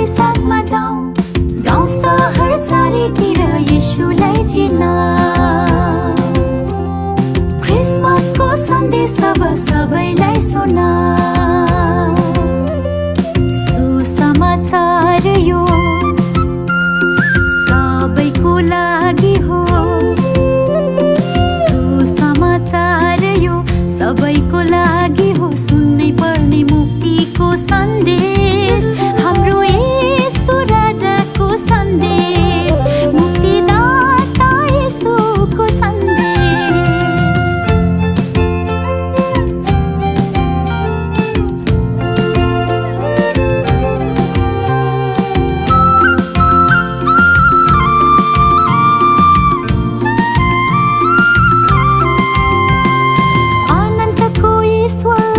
साथमा जाऊँ, गाउँ सहर चारैतिर येशूलाई चिन्न। क्रिसमसको सन्देश अब सबैलाई सुना। सुसमाचार यो सबैको लागि हो। सुसमाचार यो सबैको लागि हो। सुन्नै पर्ने मुक्तिको सन्देश, हाम्रो येशू राजाको सन्देश, मुक्तिदाता येशूको सन्देश। अनन्तको ईश्वर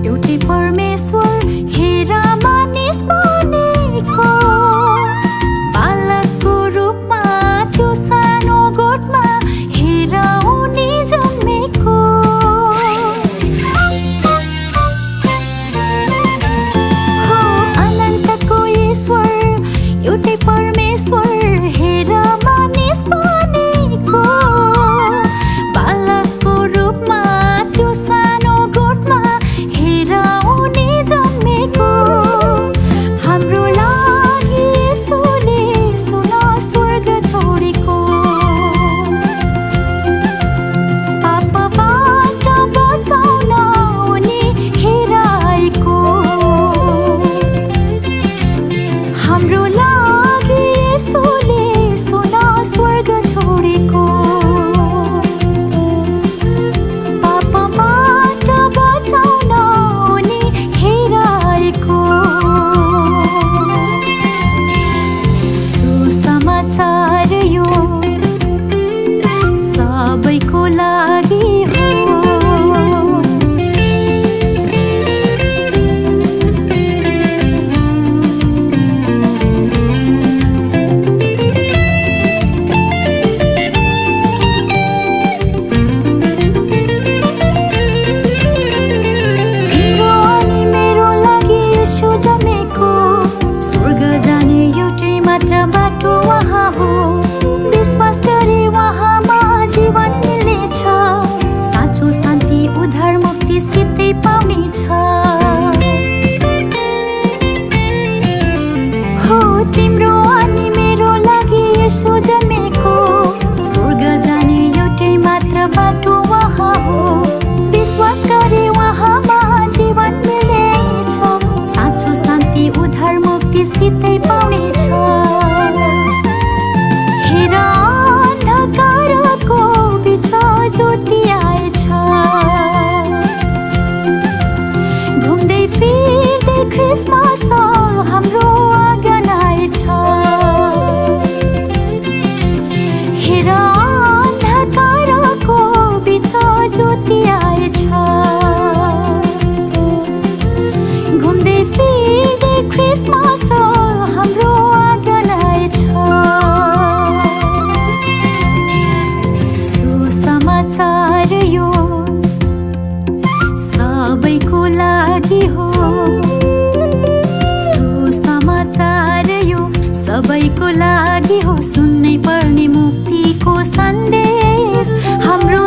एउटै परमेश्वर हेर मानिस बनेको। बालकको रूपमा त्यो सानो गोठमा हेर उनी जन्मेको। हो अनन्तको ईश्वर एउटै परमेश्वर हेर मानिस बनेको। बालकको रूपमा त्यो सानो गोठमा हेर उनी जन्मेको। हाम्रो लागि येशूले सुन स्वर्ग छोडेको। पापबाट बचाउन उनी हेर आएको। हाम्रो लागि येशूले सुन स्वर्ग छोडेको। पापबाट बचाउन उनी हेर आएको। सुसमाचार यो सबैको लागि हो। तिम्रो अनि मेरो लागि येशू जन्मेको। स्वर्ग जाने एउटै मात्र बाटो उहाँ हो। विश्वास गरे उहाँमा जीवन मिल्नेछ। साँचो शान्ति उद्धार मुक्ति सिधै पाउनेछ। हो तिम्रो अनि मेरो लागि येशू जन्मेको। स्वर्ग जाने एउटै मात्र बाटो उहाँ हो। विश्वास गरे उहाँमा जीवन मिल्नेछ। साँचो शान्ति उद्धार मुक्ति सिधै पाउनेछ। हेर अन्धकारको बिच ज्योति आएछ। घुम्दै फिर्दै क्रिसमस हाम्रो आँगन आएछ। हेर अन्धकारको बिच ज्योति आएछ। घुम्दै फिर्दै क्रिसमस हाम्रो आँगन आएछ। सुसमाचार यो सबैको लागि हो। सुसमाचार यो सबैको लागि हो। सुन्नै पर्ने मुक्तिको सन्देश, हाम्रो